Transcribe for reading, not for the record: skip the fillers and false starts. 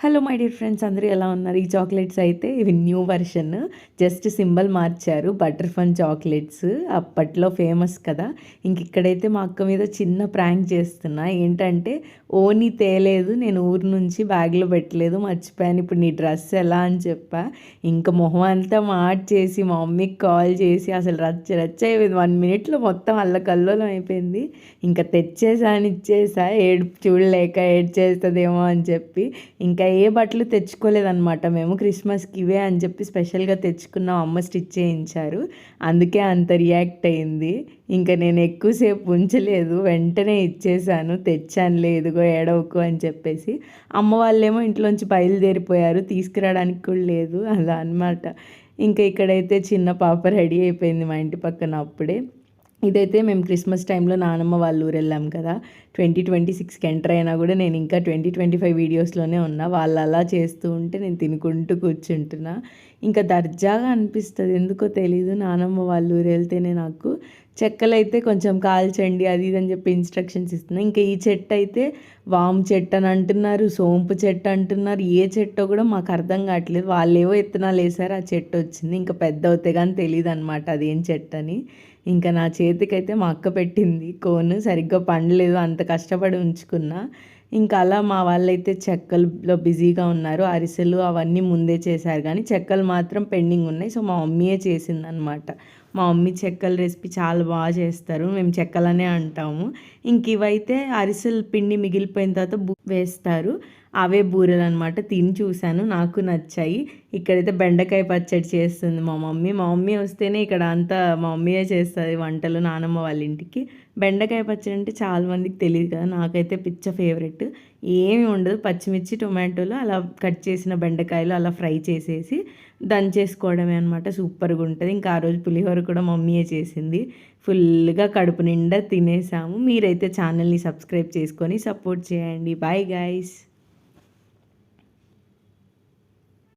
Hello my dear friends, అందరూ ఎలా ఉన్నారు? ఈ చాక్లెట్స్ అయితే ఇవి న్యూ వర్షన్, జస్ట్ సింబల్ మార్చారు. బటర్ ఫన్ చాక్లెట్స్ అప్పట్లో ఫేమస్ కదా. ఇంక ఇక్కడైతే మా అక్క మీద చిన్న ప్రాంక్ చేస్తున్నా. ఏంటంటే ఓని తేలేదు, నేను ఊరు నుంచి బ్యాగ్లో పెట్టలేదు, మర్చిపోయాను, ఇప్పుడు నీ డ్రెస్ ఎలా అని చెప్పా. ఇంకా మొహం అంతా మార్చేసి మా మమ్మీకి కాల్ చేసి అసలు రచ్చ రచ్చ అయిపోయింది. 1 minute మొత్తం అల్లకల్లోలం అయిపోయింది. ఇంకా తెచ్చేసాను, ఇచ్చేసా, ఏడుపు చూడలేక ఏడ్చేస్తుందేమో అని చెప్పి. ఇంకా ఏ బట్టలు తెచ్చుకోలేదన్నమాట. మేము క్రిస్మస్కి ఇవే అని చెప్పి స్పెషల్గా తెచ్చుకున్నాం, అమ్మ స్టిచ్ చేయించారు, అందుకే అంత రియాక్ట్ అయింది. ఇంకా నేను ఎక్కువసేపు ఉంచలేదు, వెంటనే ఇచ్చేసాను, తెచ్చానులే ఇదిగో ఏడవకు అని చెప్పేసి. అమ్మ వాళ్ళేమో ఇంట్లోంచి బయలుదేరిపోయారు, తీసుకురావడానికి కూడా లేదు, అలా అనమాట. ఇంకా ఇక్కడైతే చిన్న పాప రెడీ అయిపోయింది మా ఇంటి పక్కన అప్పుడే. ఇదైతే మేము క్రిస్మస్ టైంలో నానమ్మ వాళ్ళ ఊరు వెళ్ళాం కదా. 2026కి ఎంటర్ అయినా కూడా నేను ఇంకా 2025 వీడియోస్లోనే ఉన్నా. వాళ్ళు అలా చేస్తూ ఉంటే నేను తినుకుంటూ కూర్చుంటున్నా. ఇంకా దర్జాగా అనిపిస్తుంది, ఎందుకో తెలీదు. నానమ్మ వాళ్ళ ఊరు వెళ్తేనే నాకు చెక్కలు అయితే కొంచెం కాల్చండి అది ఇది అని చెప్పి ఇన్స్ట్రక్షన్స్ ఇస్తున్నాయి. ఇంకా ఈ చెట్టు అయితే వాము చెట్టు అని అంటున్నారు, సోంపు చెట్టు అంటున్నారు, ఏ చెట్టో కూడా మాకు అర్థం కావట్లేదు. వాళ్ళు ఏవో ఇత్తనాలు వేసారు, ఆ చెట్టు వచ్చింది. ఇంకా పెద్ద అవుతే కానీ తెలియదు అనమాట అదేం చెట్టు అని. ఇంకా నా చేతికైతే మా అక్క పెట్టింది కోను, సరిగ్గా పండలేదు, అంత కష్టపడి ఉంచుకున్నా. ఇంకా అలా మా వాళ్ళైతే చెక్కల్లో బిజీగా ఉన్నారు. అరిసెలు అవన్నీ ముందే చేశారు, కానీ చెక్కలు మాత్రం పెండింగ్ ఉన్నాయి. సో మా మమ్మీయే చేసిందనమాట. మా మమ్మీ చెక్కల రెసిపీ చాలా బాగా చేస్తారు, మేము చెక్కలనే అంటాము. ఇంక ఇవైతే అరిసెలు పిండి మిగిలిపోయిన తర్వాత వేస్తారు, అవే బూరెలు అనమాట. తిని చూశాను, నాకు నచ్చాయి. ఇక్కడైతే బెండకాయ పచ్చడి చేస్తుంది మా మమ్మీ. మా మమ్మీ వస్తేనే ఇక్కడ అంతా మా మమ్మీయే చేస్తుంది వంటలు నానమ్మ వాళ్ళ ఇంటికి. బెండకాయ పచ్చడి అంటే చాలామందికి తెలియదు కదా, నాకైతే పిచ్చ ఫేవరెట్. ఏమి ఉండదు, పచ్చిమిర్చి టొమాటోలు అలా కట్ చేసిన బెండకాయలు అలా ఫ్రై చేసేసి దంచేసుకోవడమే అనమాట. సూపర్గా ఉంటుంది. ఇంకా ఆ రోజు పులిహోర కూడా మమ్మీయే చేసింది. ఫుల్గా కడుపు నిండా తినేసాము. మీరైతే ఛానల్ని సబ్స్క్రైబ్ చేసుకొని సపోర్ట్ చేయండి. Bye guys.